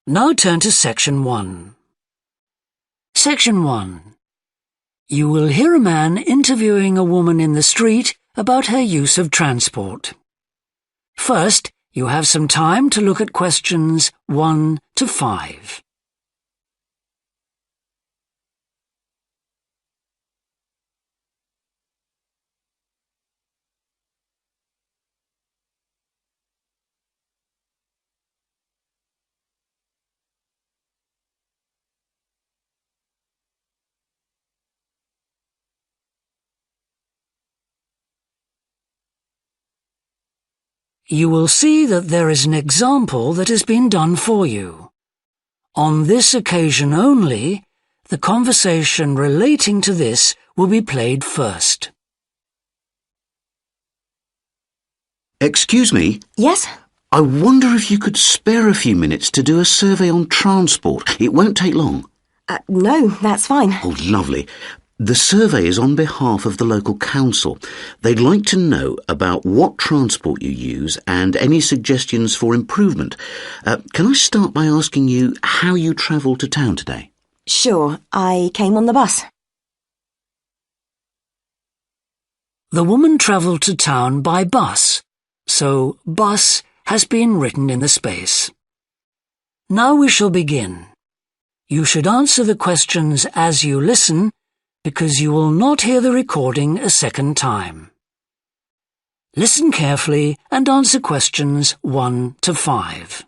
Now turn to Section 1. Section 1. You will hear a man interviewing a woman in the street about her use of transport. First, you have some time to look at questions 1 to 5. You will see that there is an example that has been done for you. On this occasion only, the conversation relating to this will be played first. Excuse me? Yes? I wonder if you could spare a few minutes to do a survey on transport. It won't take long. No, that's fine. Oh, lovely. The survey is on behalf of the local council. They'd like to know about what transport you use and any suggestions for improvement. Can I start by asking you how you travelled to town today? Sure, I came on the bus. The woman travelled to town by bus, so bus has been written in the space. Now we shall begin. You should answer the questions as you listen, because you will not hear the recording a second time. Listen carefully and answer questions 1 to 5.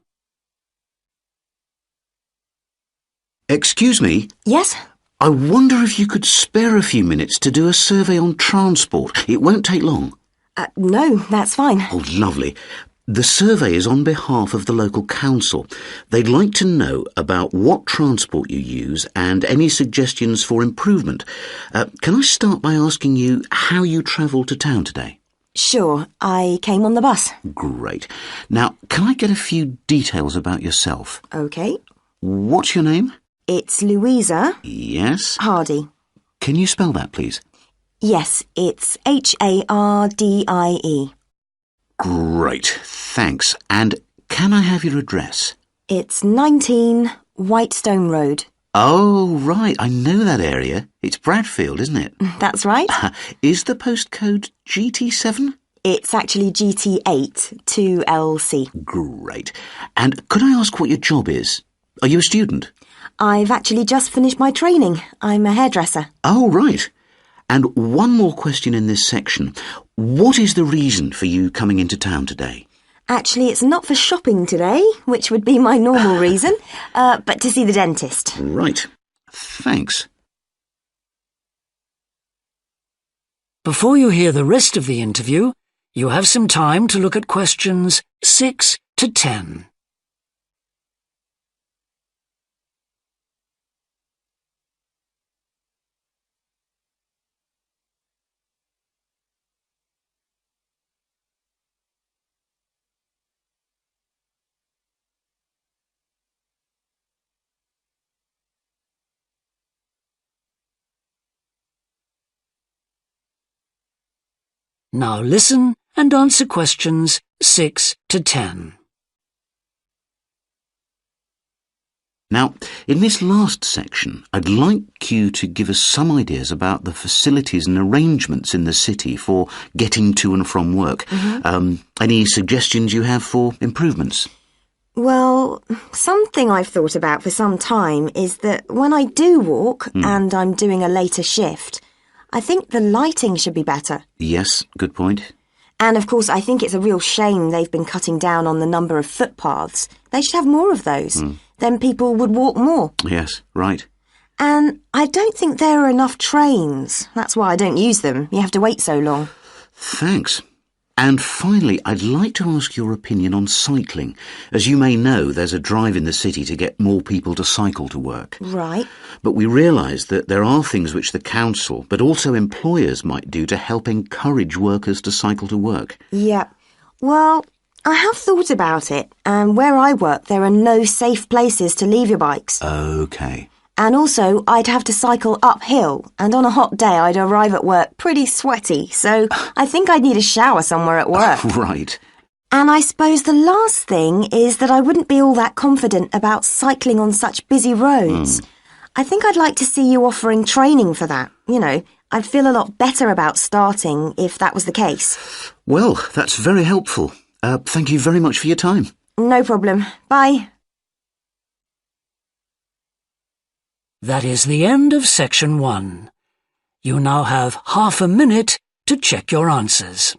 Excuse me? Yes? I wonder if you could spare a few minutes to do a survey on transport. It won't take long. No, that's fine. Oh, lovely. The survey is on behalf of the local council. They'd like to know about what transport you use and any suggestions for improvement. Can I start by asking you how you travelled to town today? Sure, I came on the bus. Great. Now, can I get a few details about yourself? OK. What's your name? It's Louisa. Yes. Hardy. Can you spell that, please? Yes, it's Hardie. Great, thanks. And can I have your address? It's 19 Whitestone Road. Oh, right, I know that area. It's Bradfield, isn't it? That's right. Is the postcode GT7? It's actually GT8 2LC. Great. And could I ask what your job is? Are you a student? I've actually just finished my training. I'm a hairdresser. Oh, right. And one more question in this section. What is the reason for you coming into town today? Actually, it's not for shopping today, which would be my normal reason, but to see the dentist. Right. Thanks. Before you hear the rest of the interview, you have some time to look at questions 6 to 10. Now listen and answer questions 6 to 10. Now, in this last section, I'd like you to give us some ideas about the facilities and arrangements in the city for getting to and from work. Any suggestions you have for improvements? Well, something I've thought about for some time is that when I do walk and I'm doing a later shift, I think the lighting should be better. Yes, good point. And of course, I think it's a real shame they've been cutting down on the number of footpaths. They should have more of those. Then people would walk more. Yes, right. And I don't think there are enough trains. That's why I don't use them. You have to wait so long. Thanks. And finally, I'd like to ask your opinion on cycling. As you may know, there's a drive in the city to get more people to cycle to work. Right. But we realise that there are things which the council, but also employers, might do to help encourage workers to cycle to work. Yeah. Well, I have thought about it, and where I work there are no safe places to leave your bikes. OK. And also, I'd have to cycle uphill, and on a hot day I'd arrive at work pretty sweaty, so I think I'd need a shower somewhere at work. Right. And I suppose the last thing is that I wouldn't be all that confident about cycling on such busy roads. I think I'd like to see you offering training for that. You know, I'd feel a lot better about starting if that was the case. Well, that's very helpful. Thank you very much for your time. No problem. Bye. That is the end of section 1. You now have half a minute to check your answers.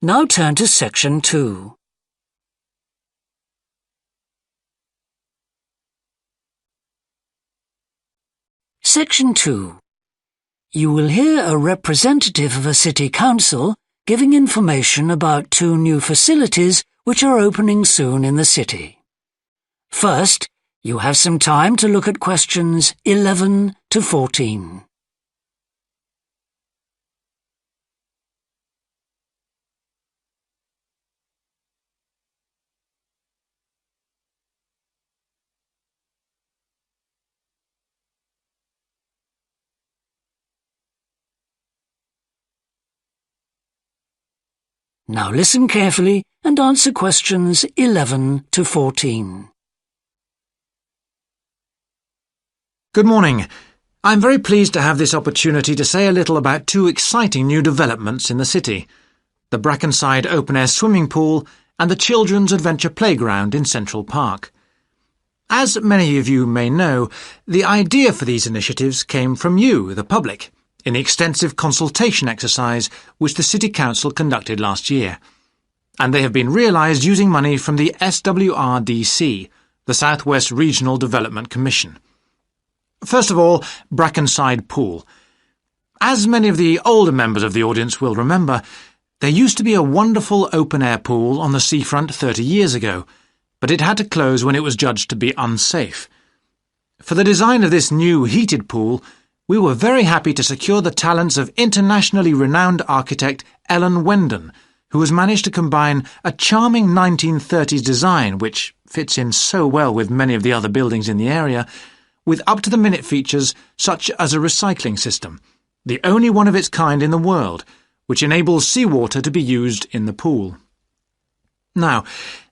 Now turn to section 2. Section 2. You will hear a representative of a city council giving information about 2 new facilities which are opening soon in the city. First, you have some time to look at questions 11 to 14. Now listen carefully and answer questions 11 to 14. Good morning. I'm very pleased to have this opportunity to say a little about 2 exciting new developments in the city: the Brackenside open-air swimming pool and the Children's Adventure Playground in Central Park. As many of you may know, the idea for these initiatives came from you, the public, in the extensive consultation exercise which the City Council conducted last year. And they have been realised using money from the SWRDC, the South West Regional Development Commission. First of all, Brackenside Pool. As many of the older members of the audience will remember, there used to be a wonderful open-air pool on the seafront 30 years ago, but it had to close when it was judged to be unsafe. For the design of this new heated pool, we were very happy to secure the talents of internationally renowned architect Ellen Wendon, who has managed to combine a charming 1930s design, which fits in so well with many of the other buildings in the area, with up-to-the-minute features such as a recycling system, the only one of its kind in the world, which enables seawater to be used in the pool. Now,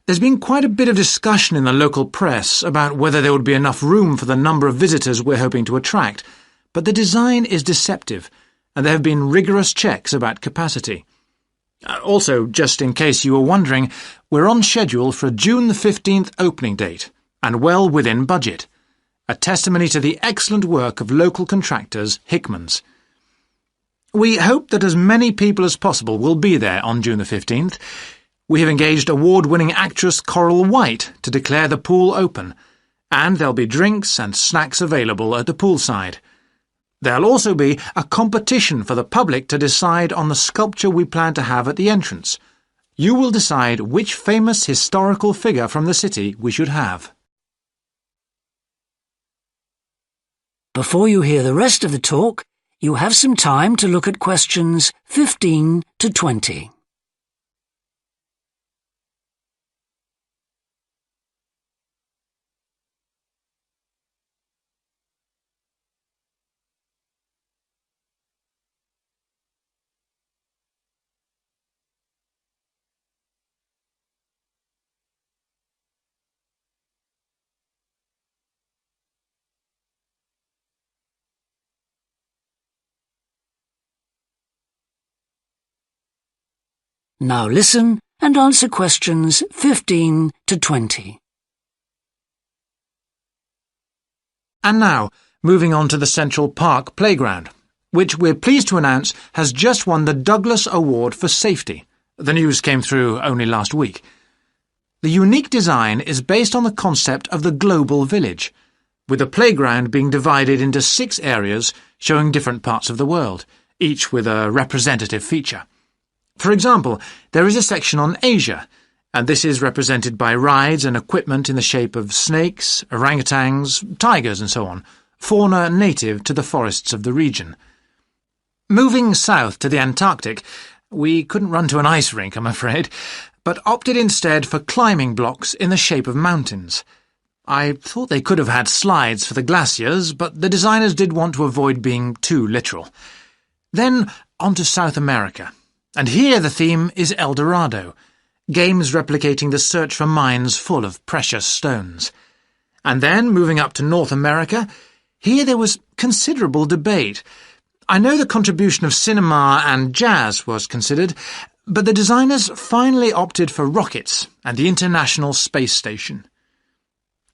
there's been quite a bit of discussion in the local press about whether there would be enough room for the number of visitors we're hoping to attract, but the design is deceptive, and there have been rigorous checks about capacity. Also, just in case you were wondering, we're on schedule for a June the 15th opening date, and well within budget, a testimony to the excellent work of local contractors Hickman's. We hope that as many people as possible will be there on June the 15th. We have engaged award-winning actress Coral White to declare the pool open, and there'll be drinks and snacks available at the poolside. There'll also be a competition for the public to decide on the sculpture we plan to have at the entrance. You will decide which famous historical figure from the city we should have. Before you hear the rest of the talk, you have some time to look at questions 15 to 20. Now listen and answer questions 15 to 20. And now, moving on to the Central Park Playground, which we're pleased to announce has just won the Douglas Award for Safety. The news came through only last week. The unique design is based on the concept of the global village, with the playground being divided into 6 areas showing different parts of the world, each with a representative feature. For example, there is a section on Asia, and this is represented by rides and equipment in the shape of snakes, orangutans, tigers and so on, fauna native to the forests of the region. Moving south to the Antarctic, we couldn't run to an ice rink, I'm afraid, but opted instead for climbing blocks in the shape of mountains. I thought they could have had slides for the glaciers, but the designers did want to avoid being too literal. Then on to South America, and here the theme is El Dorado, games replicating the search for mines full of precious stones. And then, moving up to North America, here there was considerable debate. I know the contribution of cinema and jazz was considered, but the designers finally opted for rockets and the International Space Station.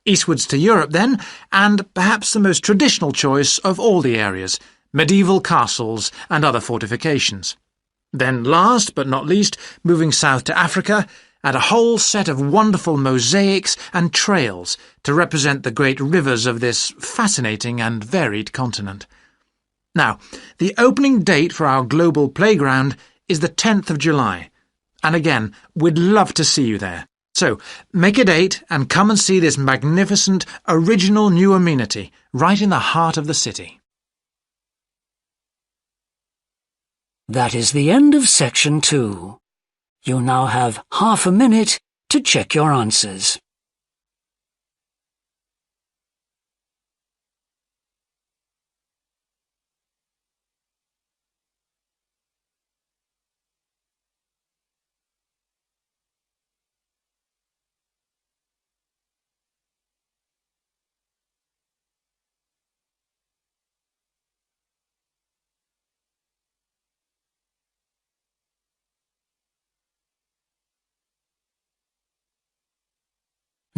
Eastwards to Europe then, and perhaps the most traditional choice of all the areas, medieval castles and other fortifications. Then last but not least, moving south to Africa, and a whole set of wonderful mosaics and trails to represent the great rivers of this fascinating and varied continent. Now, the opening date for our global playground is the 10th of July, and again, we'd love to see you there. So, make a date and come and see this magnificent, original new amenity right in the heart of the city. That is the end of section 2. You now have half a minute to check your answers.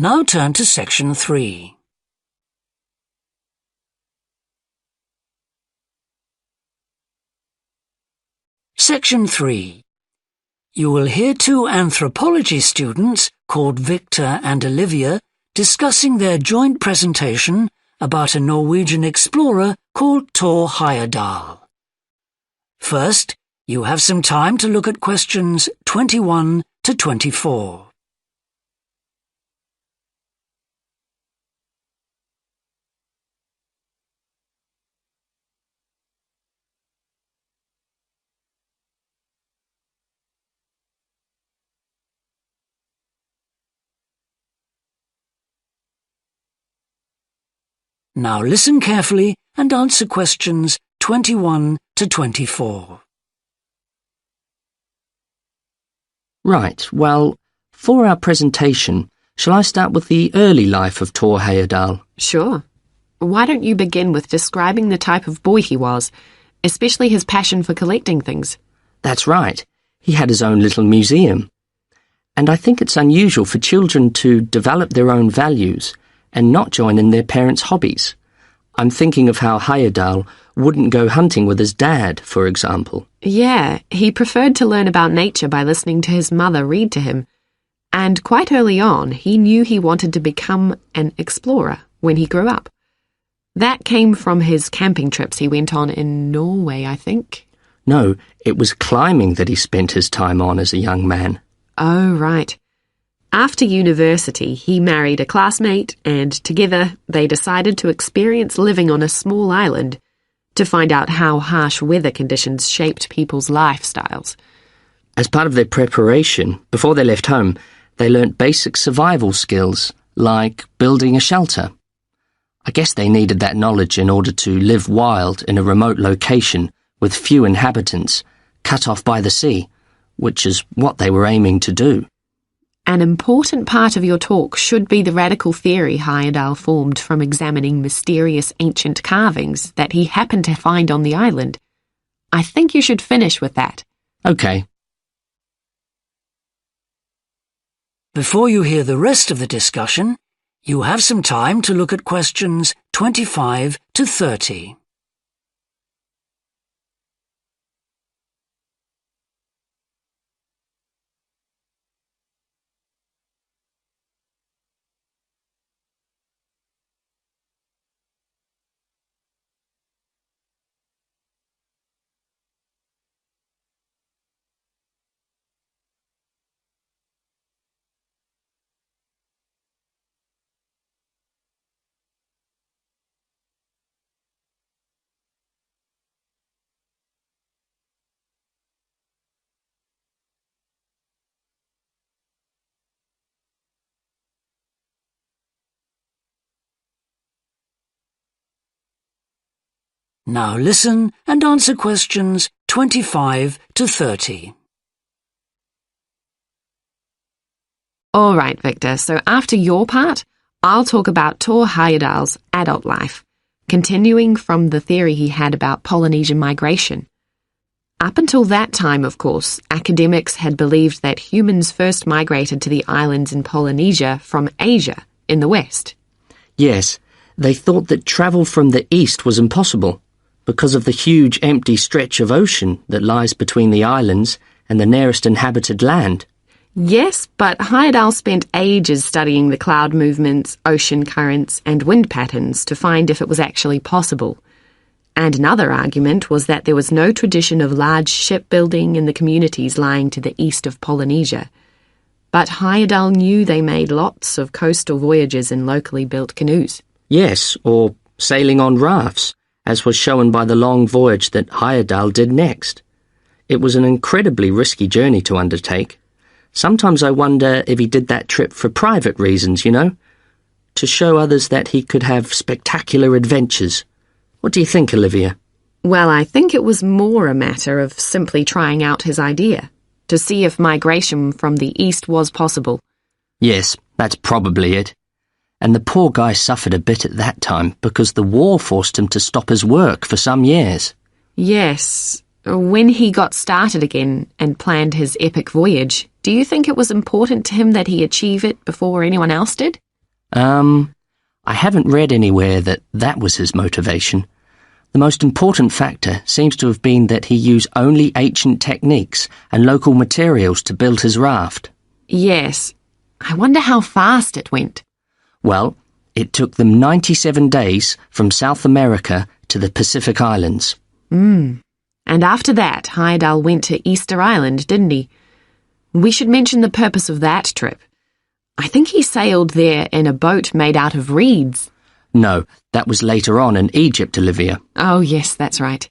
Now turn to section 3. Section 3. You will hear two anthropology students called Victor and Olivia discussing their joint presentation about a Norwegian explorer called Thor Heyerdahl. First, you have some time to look at questions 21 to 24. Now listen carefully and answer questions 21 to 24. Right, well, for our presentation, shall I start with the early life of Thor Heyerdahl? Sure. Why don't you begin with describing the type of boy he was, especially his passion for collecting things? That's right. He had his own little museum. And I think it's unusual for children to develop their own values and not join in their parents' hobbies. I'm thinking of how Heyerdahl wouldn't go hunting with his dad, for example. Yeah, he preferred to learn about nature by listening to his mother read to him. And quite early on, he knew he wanted to become an explorer when he grew up. That came from his camping trips he went on in Norway, I think. No, it was climbing that he spent his time on as a young man. Oh, right. After university, he married a classmate, and together they decided to experience living on a small island to find out how harsh weather conditions shaped people's lifestyles. As part of their preparation, before they left home, they learnt basic survival skills, like building a shelter. I guess they needed that knowledge in order to live wild in a remote location with few inhabitants, cut off by the sea, which is what they were aiming to do. An important part of your talk should be the radical theory Heyerdahl formed from examining mysterious ancient carvings that he happened to find on the island. I think you should finish with that. Okay. Before you hear the rest of the discussion, you have some time to look at questions 25 to 30. Now listen and answer questions 25 to 30. All right, Victor, so after your part, I'll talk about Thor Heyerdahl's adult life, continuing from the theory he had about Polynesian migration. Up until that time, of course, academics had believed that humans first migrated to the islands in Polynesia from Asia in the west. Yes, they thought that travel from the east was impossible because of the huge empty stretch of ocean that lies between the islands and the nearest inhabited land. Yes, but Heyerdahl spent ages studying the cloud movements, ocean currents, and wind patterns to find if it was actually possible. And another argument was that there was no tradition of large shipbuilding in the communities lying to the east of Polynesia. But Heyerdahl knew they made lots of coastal voyages in locally built canoes. Yes, or sailing on rafts, as was shown by the long voyage that Heyerdahl did next. It was an incredibly risky journey to undertake. Sometimes I wonder if he did that trip for private reasons, to show others that he could have spectacular adventures. What do you think, Olivia? Well, I think it was more a matter of simply trying out his idea, to see if migration from the east was possible. Yes, that's probably it. And the poor guy suffered a bit at that time because the war forced him to stop his work for some years. Yes. When he got started again and planned his epic voyage, do you think it was important to him that he achieve it before anyone else did? I haven't read anywhere that was his motivation. The most important factor seems to have been that he used only ancient techniques and local materials to build his raft. Yes. I wonder how fast it went. Well, it took them 97 days from South America to the Pacific Islands. And after that, Heyerdahl went to Easter Island, didn't he? We should mention the purpose of that trip. I think he sailed there in a boat made out of reeds. No, that was later on in Egypt, Olivia. Oh, yes, that's right.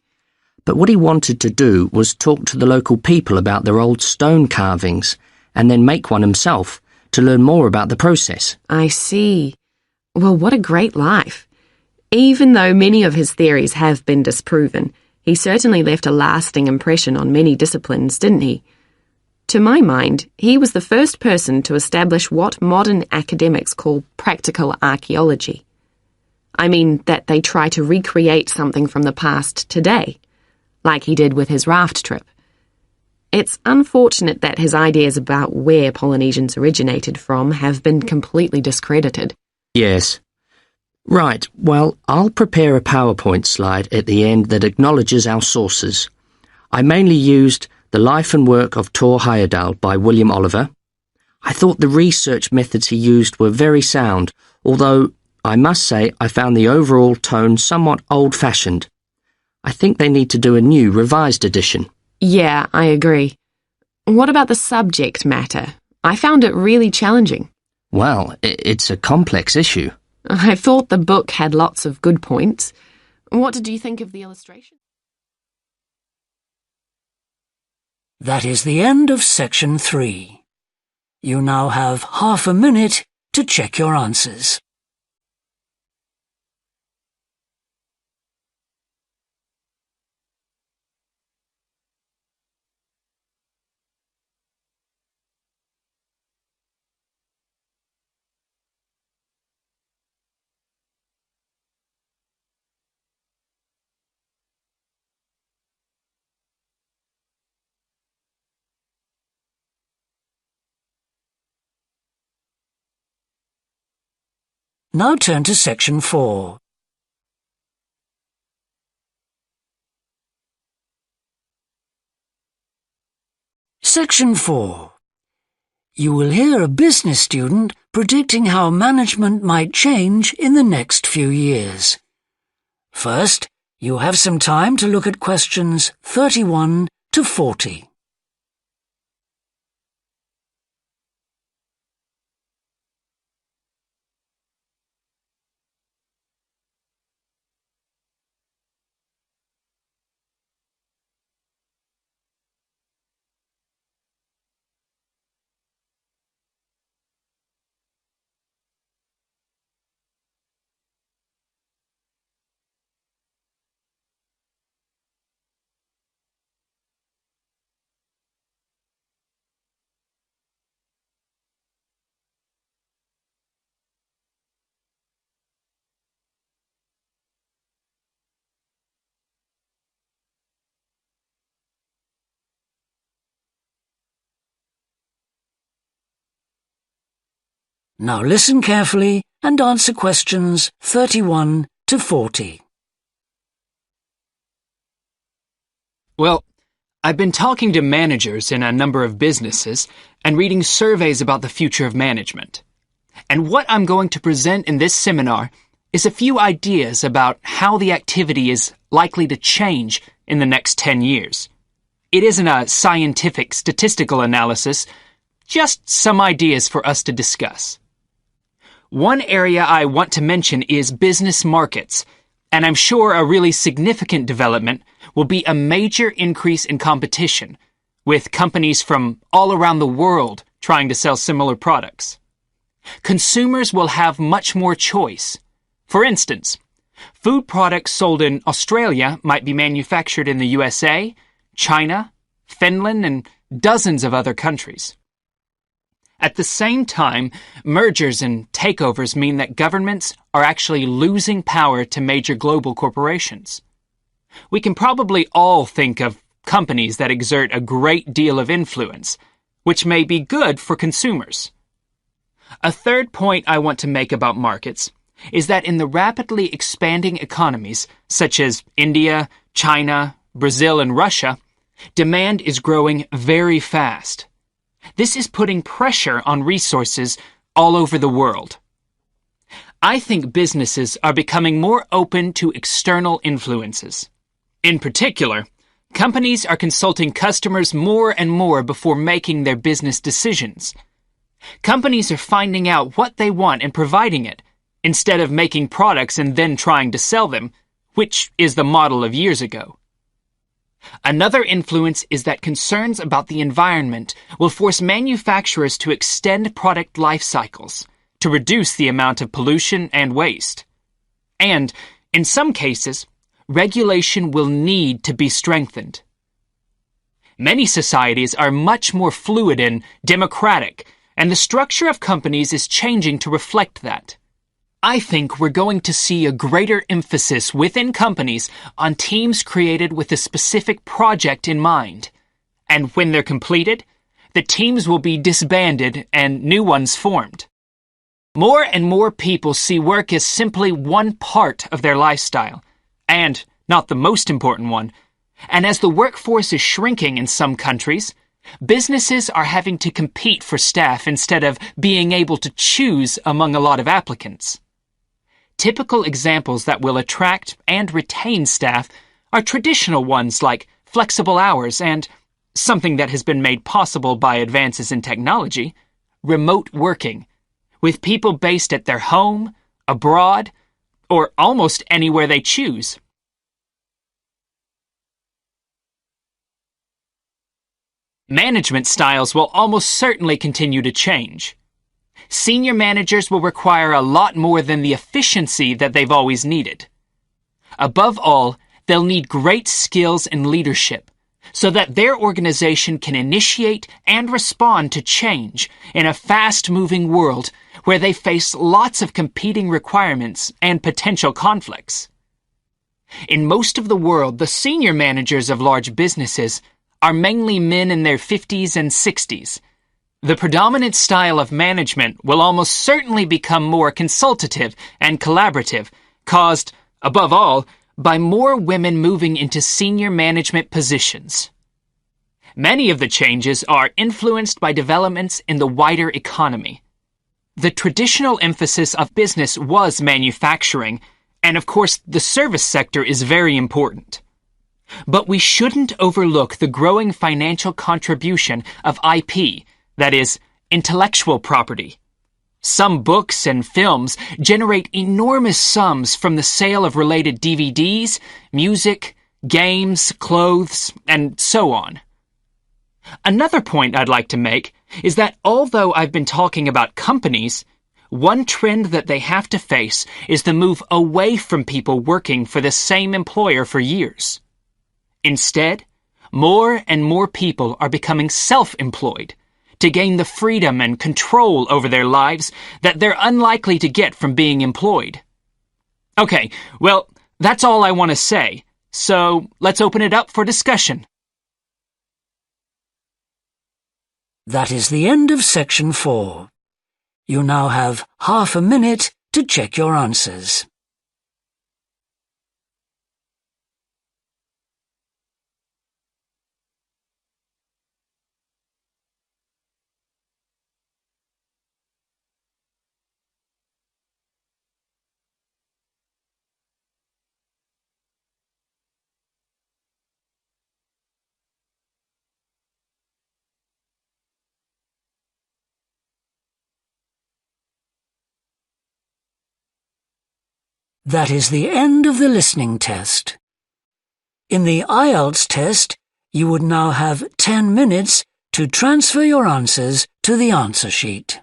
But what he wanted to do was talk to the local people about their old stone carvings and then make one himself to learn more about the process. I see. Well, what a great life. Even though many of his theories have been disproven, he certainly left a lasting impression on many disciplines, didn't he? To my mind, he was the first person to establish what modern academics call practical archaeology. I mean that they try to recreate something from the past today, like he did with his raft trip. It's unfortunate that his ideas about where Polynesians originated from have been completely discredited. Yes. Right, well, I'll prepare a PowerPoint slide at the end that acknowledges our sources. I mainly used The Life and Work of Thor Heyerdahl by William Oliver. I thought the research methods he used were very sound, although I must say I found the overall tone somewhat old-fashioned. I think they need to do a new, revised edition. Yeah, I agree. What about the subject matter? I found it really challenging. Well, it's a complex issue. I thought the book had lots of good points. What did you think of the illustration? That is the end of section 3. You now have half a minute to check your answers. Now turn to section 4. Section 4. You will hear a business student predicting how management might change in the next few years. First, you have some time to look at questions 31 to 40. Now listen carefully and answer questions 31 to 40. Well, I've been talking to managers in a number of businesses and reading surveys about the future of management. And what I'm going to present in this seminar is a few ideas about how the activity is likely to change in the next 10 years. It isn't a scientific statistical analysis, just some ideas for us to discuss. One area I want to mention is business markets, and I'm sure a really significant development will be a major increase in competition, with companies from all around the world trying to sell similar products. Consumers will have much more choice. For instance, food products sold in Australia might be manufactured in the USA, China, Finland, and dozens of other countries. At the same time, mergers and takeovers mean that governments are actually losing power to major global corporations. We can probably all think of companies that exert a great deal of influence, which may be good for consumers. A third point I want to make about markets is that in the rapidly expanding economies, such as India, China, Brazil, and Russia, demand is growing very fast. This is putting pressure on resources all over the world. I think businesses are becoming more open to external influences. In particular, companies are consulting customers more and more before making their business decisions. Companies are finding out what they want and providing it, instead of making products and then trying to sell them, which is the model of years ago. Another influence is that concerns about the environment will force manufacturers to extend product life cycles to reduce the amount of pollution and waste. And, in some cases, regulation will need to be strengthened. Many societies are much more fluid and democratic, and the structure of companies is changing to reflect that. I think we're going to see a greater emphasis within companies on teams created with a specific project in mind. And when they're completed, the teams will be disbanded and new ones formed. More and more people see work as simply one part of their lifestyle, and not the most important one. And as the workforce is shrinking in some countries, businesses are having to compete for staff instead of being able to choose among a lot of applicants. Typical examples that will attract and retain staff are traditional ones like flexible hours and, something that has been made possible by advances in technology, remote working, with people based at their home, abroad, or almost anywhere they choose. Management styles will almost certainly continue to change. Senior managers will require a lot more than the efficiency that they've always needed. Above all, they'll need great skills in leadership so that their organization can initiate and respond to change in a fast-moving world where they face lots of competing requirements and potential conflicts. In most of the world, the senior managers of large businesses are mainly men in their 50s and 60s. The predominant style of management will almost certainly become more consultative and collaborative, caused, above all, by more women moving into senior management positions. Many of the changes are influenced by developments in the wider economy. The traditional emphasis of business was manufacturing, and of course the service sector is very important. But we shouldn't overlook the growing financial contribution of IP, that is, intellectual property. Some books and films generate enormous sums from the sale of related DVDs, music, games, clothes, and so on. Another point I'd like to make is that although I've been talking about companies, one trend that they have to face is the move away from people working for the same employer for years. Instead, more and more people are becoming self-employed to gain the freedom and control over their lives that they're unlikely to get from being employed. Okay, well, that's all I want to say, so let's open it up for discussion. That is the end of section 4. You now have half a minute to check your answers. That is the end of the listening test. In the IELTS test, you would now have 10 minutes to transfer your answers to the answer sheet.